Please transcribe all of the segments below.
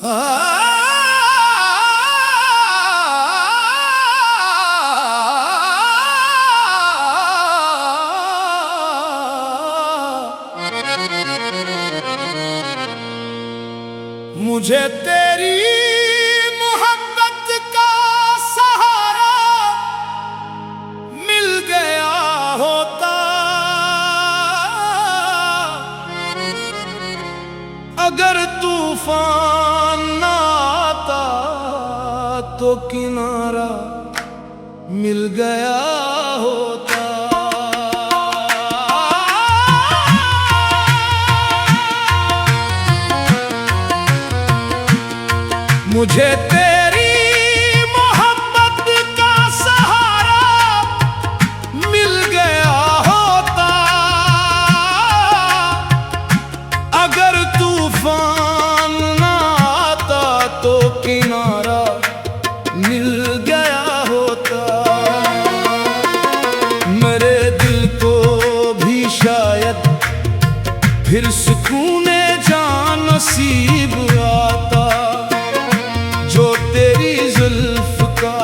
मुझे तेरी मोहब्बत का सहारा मिल गया होता, अगर तूफान ना आता तो किनारा मिल गया होता। मुझे तेरी मोहब्बत का सहारा मिल गया होता, अगर तूफान ना आता तो किनारा मिल गया होता। मेरे दिल को भी शायद फिर सुकूने जान नसीब आता, जो तेरी जुल्फ का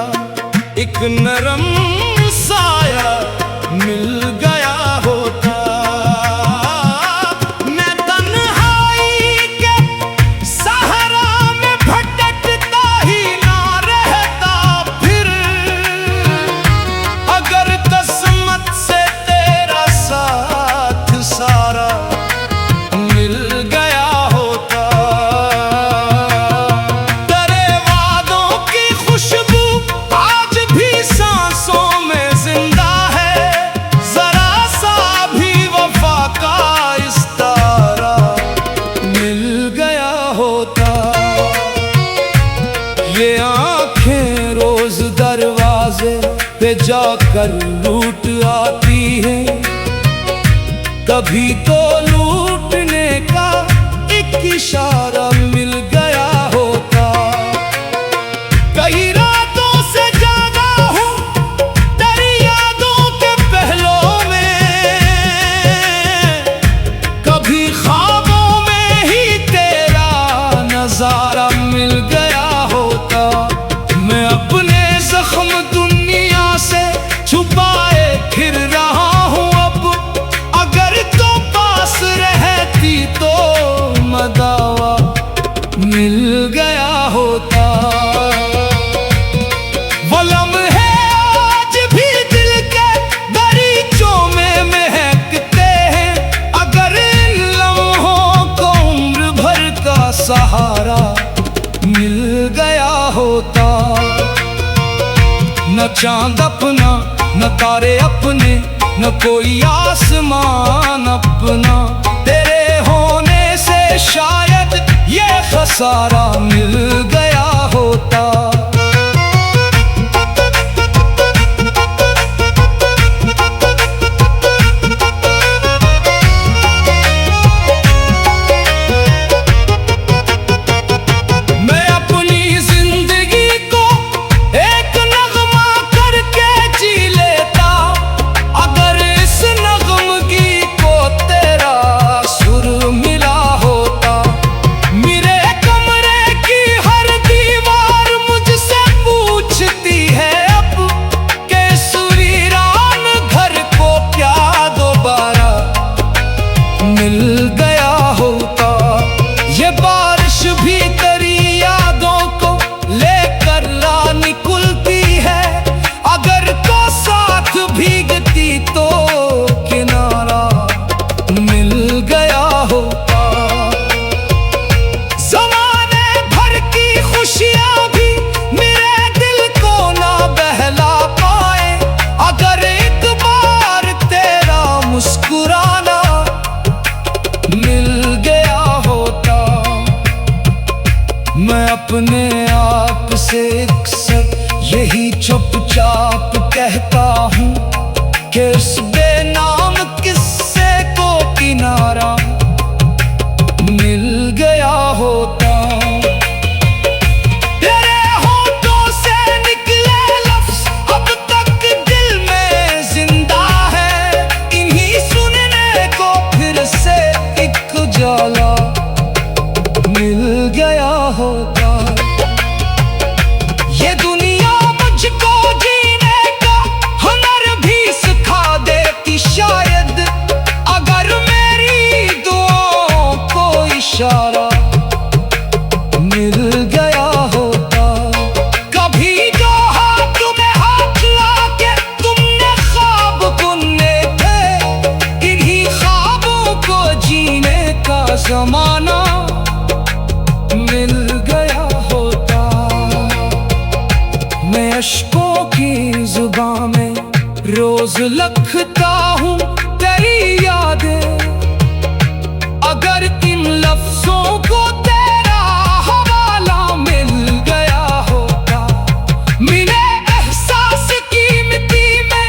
एक नरम साया मिल गया होता। मैं तन्हाई के सहारा में भटकता ही ना रहता फिर, अगर किस्मत से तेरा साथ सारा मिल गया होता। ये आँखें रोज दरवाजे पे जाकर लूट आती हैं, कभी तो लूटने का एक इशारा मिल गया होता। कई रातों से जागा हूँ तेरी यादों के पहलों में, कभी ख्वाबों में ही तेरा नजारा मिल गया होता। मैं अपने जख्म दुनिया से छुपाए फिर रहा हूँ अब, अगर तो पास रहती तो मदावा मिल गया होता। वो लम्हे आज भी दिल के दरीचों में महकते हैं, अगर इन लम्हों को उम्र भर का सहारा मिल गया होता। न चांद अपना न तारे अपने न कोई आसमान अपना, तेरे होने से शायद ये खसारा मिल गया होता। मिल गया होता। ये बारिश भी तेरी यादों को लेकर ला निकलती है, अगर तो साथ भीगती तो किनारा मिल गया होता। ज़माने भर की खुशियाँ भी मेरे दिल को ना बहला पाए, अगर एक बार तेरा मुस्कुराना मिल गया होता। मैं अपने आप से अक्सर यही चुपचाप कहता हूँ कि इस बेनाम किस्से को किनारा मिल गया होता। तेरे होठों से निकले लफ्ज़ अब तक दिल में जिंदा है, इन्हीं सुनने को फिर से एक उजाला मिल गया होता। ये दुनिया मुझको जीने का हुनर भी सिखा देती शायद, अगर मेरी दुआओं को इशारा मिल गया होता। कभी जो हाथ में हाथ लाके तुमने ख्वाब बुने थे, इन्हीं ख्वाबों को जीने का ज़माना मिल गया होता। मैं अश्कों की ज़ुबां में रोज लिखता हूँ तेरी यादें, अगर इन लफ्ज़ों को तेरा हवाला मिल गया होता। मेरे एहसास की मिट्टी में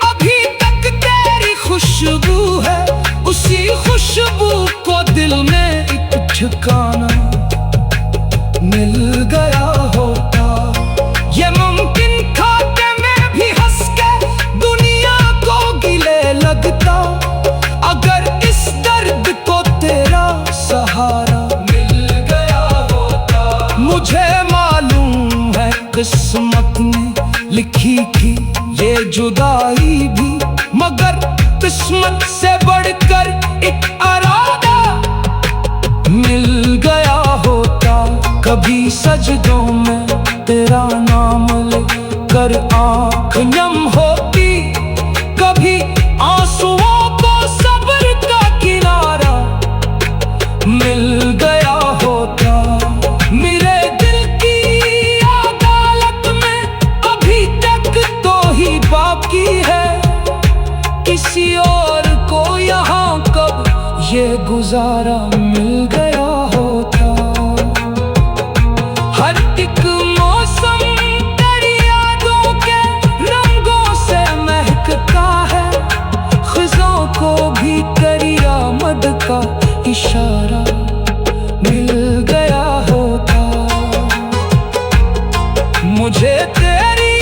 अभी तक तेरी खुशबू है, उसी खुशबू को दिल में एक ठिकाना मिल गया होता। ये मुमकिन था कि मैं भी हंस के दुनिया को गिले लगता, अगर इस दर्द को तेरा सहारा मिल गया होता। मुझे मालूम है किस्मत ने लिखी थी ये जुदाई भी, मगर किस्मत से बढ़कर एक इरादा मिल गया होता। कभी सजदों में तेरा नाम लेकर आँख नम होती, कभी आंसुओं को सब्र का किनारा मिल गया होता। मेरे दिल की अदालत में अभी तक तो ही बाकी है, किसी और को यहाँ कब ये गुजारा मिल गया होता। हर एक मौसम तेरी यादों के रंगों से महकता है, ख़ुशों को भी तेरी आमद का इशारा मिल गया होता। मुझे तेरी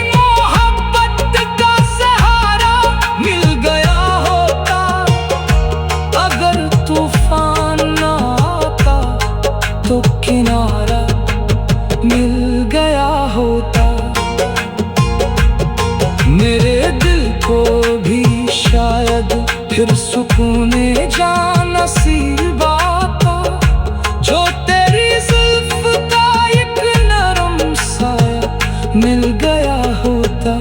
मोहब्बत का सहारा मिल गया होता, अगर तूफान न आता तो किनारा मिल गया होता। मेरे दिल को भी शायद फिर सुकूने जान नसीब आता, जो तेरी जुल्फ का एक नरम साया मिल गया होता।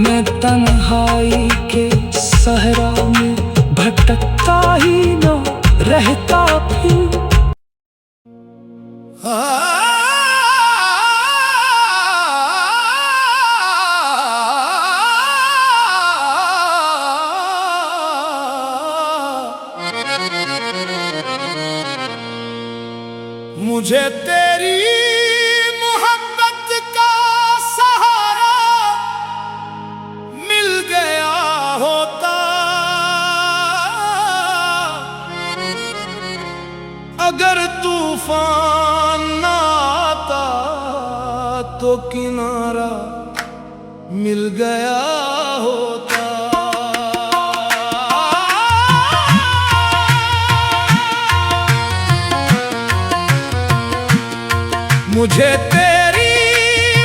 मैं तन्हाई के सहरा में भटकता ही न रहता फिर। मुझे तेरी मोहब्बत का सहारा मिल गया होता, अगर तूफान न आता तो किनारा मिल गया होता। मुझे तेरी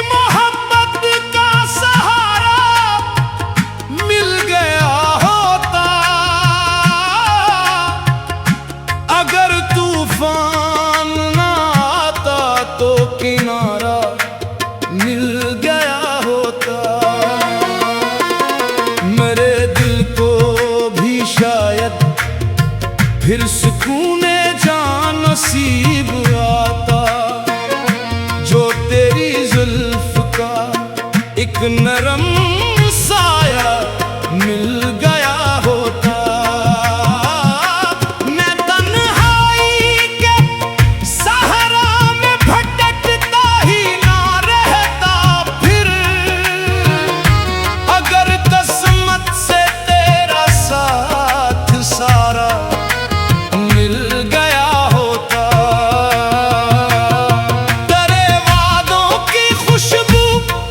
मोहब्बत का सहारा मिल गया होता, अगर तूफान न आता तो किनारा मिल गया होता। मेरे दिल को भी शायद फिर सुकूने जान नसीब आता, जो तेरी जुल्फ का एक नरम साया मिल गया होता। मैं तन्हाई के सहारा में भटकता ही ना रहता फिर, अगर किस्मत से तेरा साथ सारा मिल गया होता। तेरे वादों की खुशबू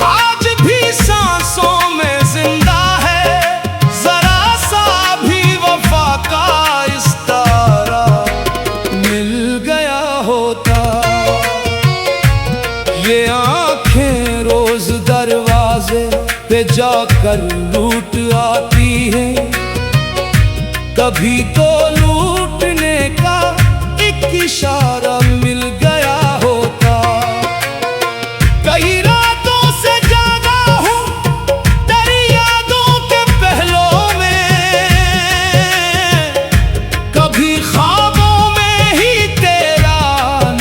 आज भी सांसों पे जाकर लूट आती है। कभी तो लूटने का एक इशारा मिल गया होता। कई रातों से जागा हूँ तेरी यादों के पहलों में, कभी ख्वाबों में ही तेरा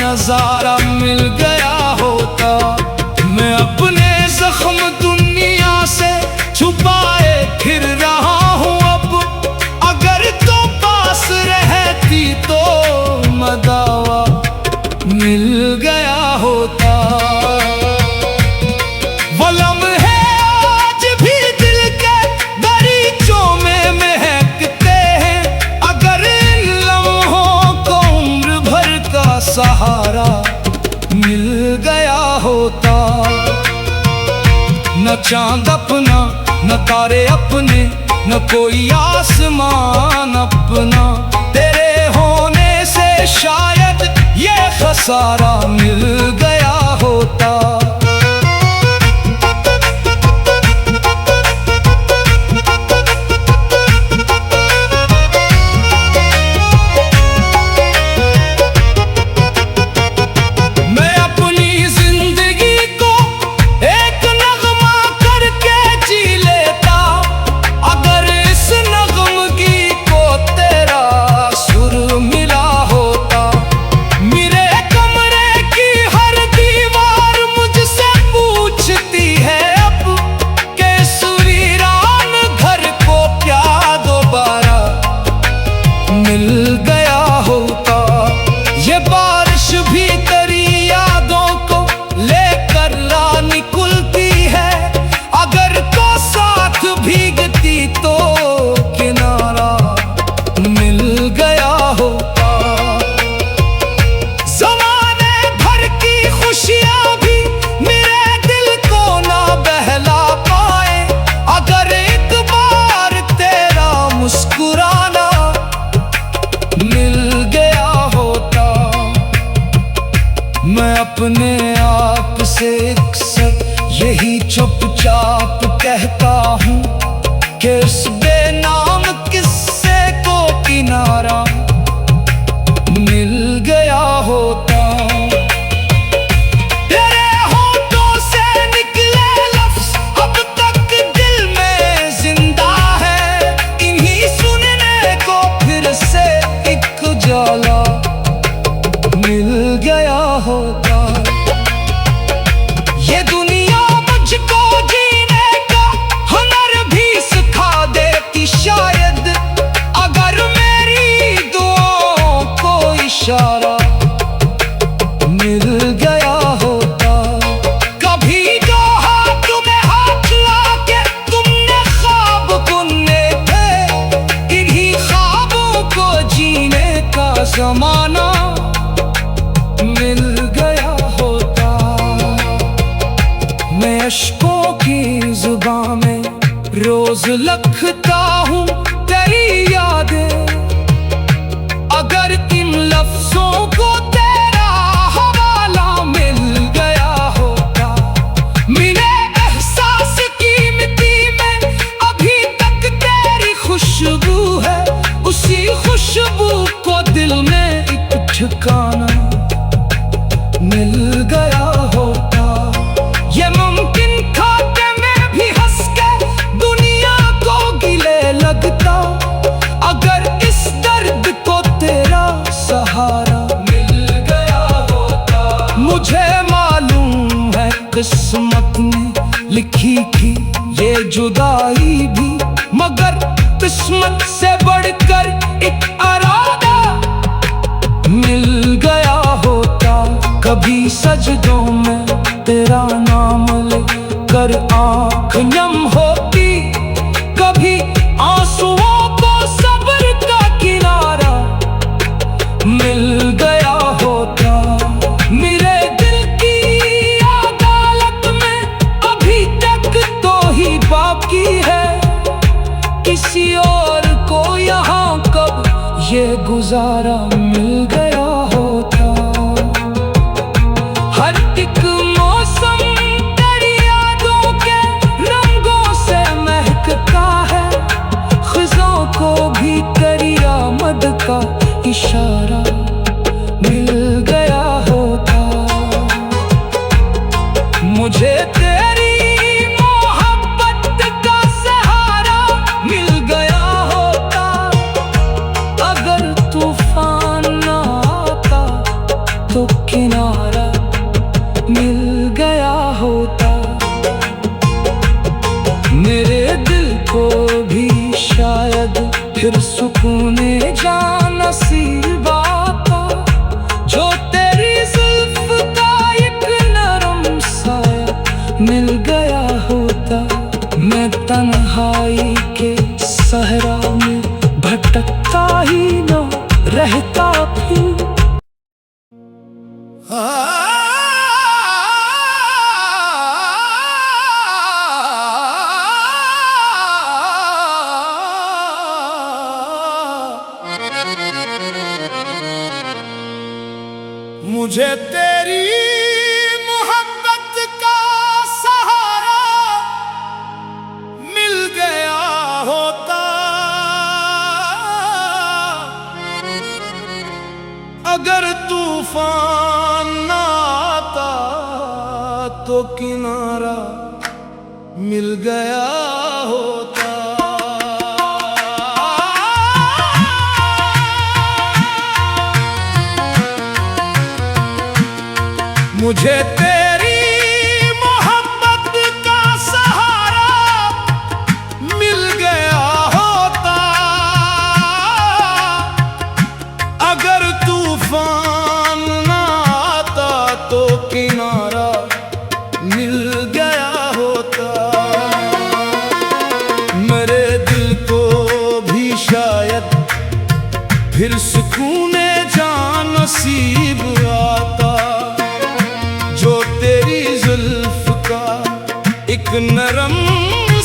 नजारा मिल गया होता। मैं अपने जख्म दुनिया से छुपाए फिर रहा हूँ अब, अगर तो पास रहती तो मदावा मिल गया होता। वो लम्हे आज भी दिल के दरीचों में महकते हैं, अगर इन लम्हों को उम्र भर का सहारा मिल गया होता। न चांद अपना न तारे अपने, न कोई आसमान अपना, तेरे होने से शायद ये खसारा मिल गया होता। मैं अपनी जिंदगी को एक नगमा करके जी लेता, अगर इस नगमगी को तेरा सुर मिला होता। मेरे कमरे की हर दीवार मुझसे पूछती है अब कि सुवीरान घर को क्या दोबारा मिल गया होता। ये बारिश भी तेरी यादों को लेकर ला निकलती है, अगर तो साथ भीगती तो किनारा मिल गया होता। ज़माने भर की खुशियाँ भी मेरे दिल को ना बहला पाए, अगर एक बार तेरा मुस्कुराना मिल गया होता। मैं अपने आप से अक्सर यही चुपचाप कहता हूँ कि इस बेनाम किस्से को किनारा मिल गया होता। तेरे होठों से निकले लफ्ज़ अब तक दिल में जिंदा है, इन्हीं सुनने को फिर से एक उजाला मिल गया होता। ये दुनिया मुझको जीने का हुनर भी सिखा देती शायद, अगर मेरी दुआओं को इशारा मिल गया होता। कभी जो हाथ में हाथ लाके तुमने ख्वाब बुने थे, इन्हीं ख्वाबों को जीने का ज़माना मिल गया होता। मैं अश्कों की जुबां में रोज लिखता हूँ तेरी यादें, अगर इन लफ्जों को तेरा हवाला मिल गया होता। मेरे एहसास की मिट्टी में अभी तक तेरी खुशबू है, उसी खुशबू को दिल में एक ठिकाना मिल गया होता। ये मुमकिन था कि मैं भी हंस के दुनिया को गिले लगता, अगर इस दर्द को तेरा सहारा मिल गया होता। मुझे मालूम है किस्मत ने लिखी थी ये जुदाई भी, मगर किस्मत से बढ़कर एक इरादा मिल गया होता। कभी सजदों में तेरा नाम लेकर आँख नम होती, कभी आंसुओं को सब्र का किनारा मिल गया होता। मेरे दिल की अदालत में अभी तक तो ही बाकी है, किसी और को यहाँ कब ये गुजारा मिल गया होता। हर तो किनारा मिल गया होता। मेरे दिल को भी शायद फिर सुकून जा नसीब आता, जो तेरी जुल्फ का एक नरम साया मिल गया होता। मैं तन्हाई के सहरा में भटकता ही न रहता फिर। मुझे तेरी मोहब्बत का सहारा मिल गया होता, अगर तूफान ना आता तो किनारा मिल गया होता। मुझे तेरी मोहब्बत का सहारा मिल गया होता, अगर तूफान ना आता तो किनारा मिल गया होता। मेरे दिल को भी शायद फिर सुकून जान नसीब आता, जो तेरी जुल्फ का एक नरम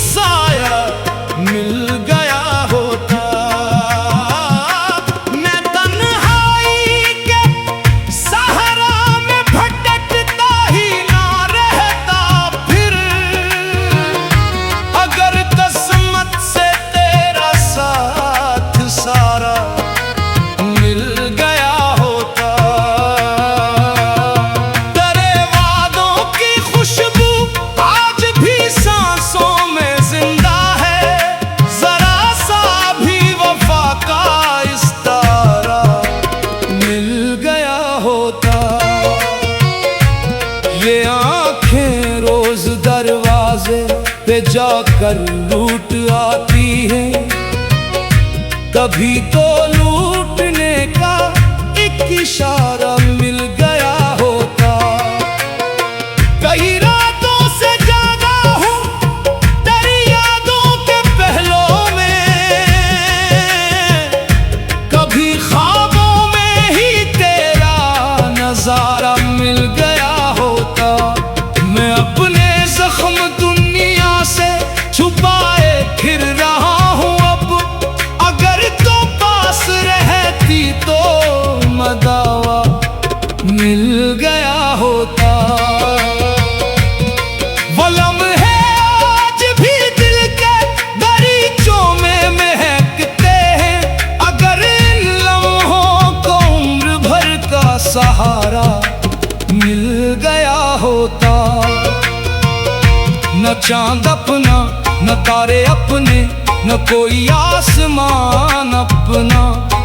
साया मिल गया होता। मैं तन्हाई के सहारा में भटकता ही ना रहता फिर, अगर किस्मत से तेरा साथ सारा मिल गया होता। ये आँखें रोज दरवाजे पे जाकर लूट आती हैं, कभी तो लूटने का एक इशारा मिल गया होता। कई रातों से जागा हूँ तेरी यादों के पहलों में, कभी ख्वाबों में ही तेरा नजारा मिल गया होता। मैं अपने जख्म दुनिया से छुपाए फिर रहा हूँ अब, अगर तो पास रहती तो मदावा मिल गया होता। वो लम्हे आज भी दिल के दरीचों में महकते हैं, अगर इन लम्हों को उम्र भर का सहारा मिल गया होता। न चांद अपना न तारे अपने न कोई आसमान अपना,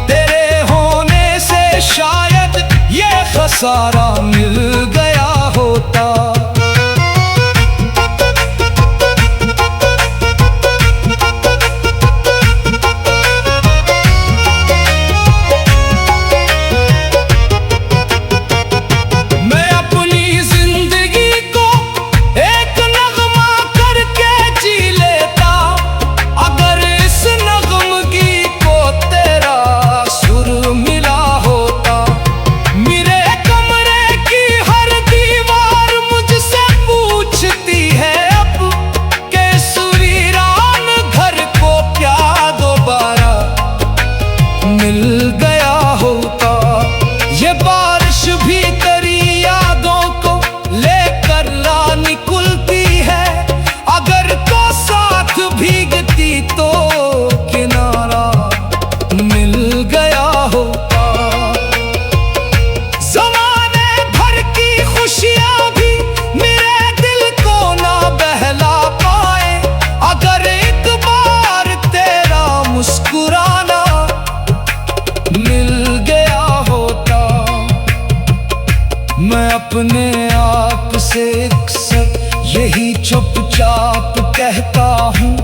तेरे होने से शायद ये खसारा मिल गया होता। मेरे कमरे की हर दीवार मुझे मैं अपने आप से अक्सर यही चुपचाप कहता हूँ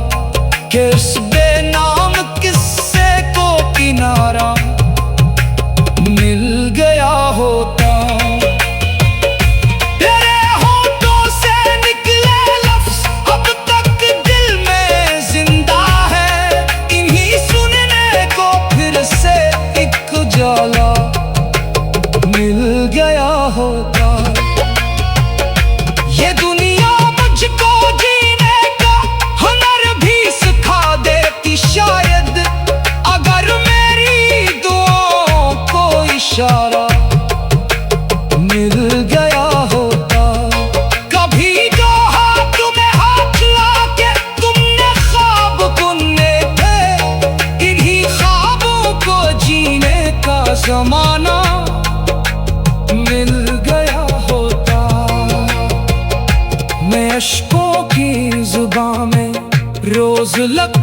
कि इस बेनाम किस्से को किनारा मिल गया होता। तेरे होठों से निकले लफ्ज़ अब तक दिल में जिंदा है, इन्हीं सुनने को फिर से एक उजाला मिल गया होता। ये दुनिया मुझको जीने का हुनर भी सिखा देती शायद, अगर मेरी दुआओं को इशारा मिल गया होता। कभी जो हाथ में हाथ लाके तुमने ख्वाब बुने थे, इन्हीं ख्वाबों को जीने का ज़माना मिल गया होता। मैं अश्कों की ज़ुबान में रोज़ लग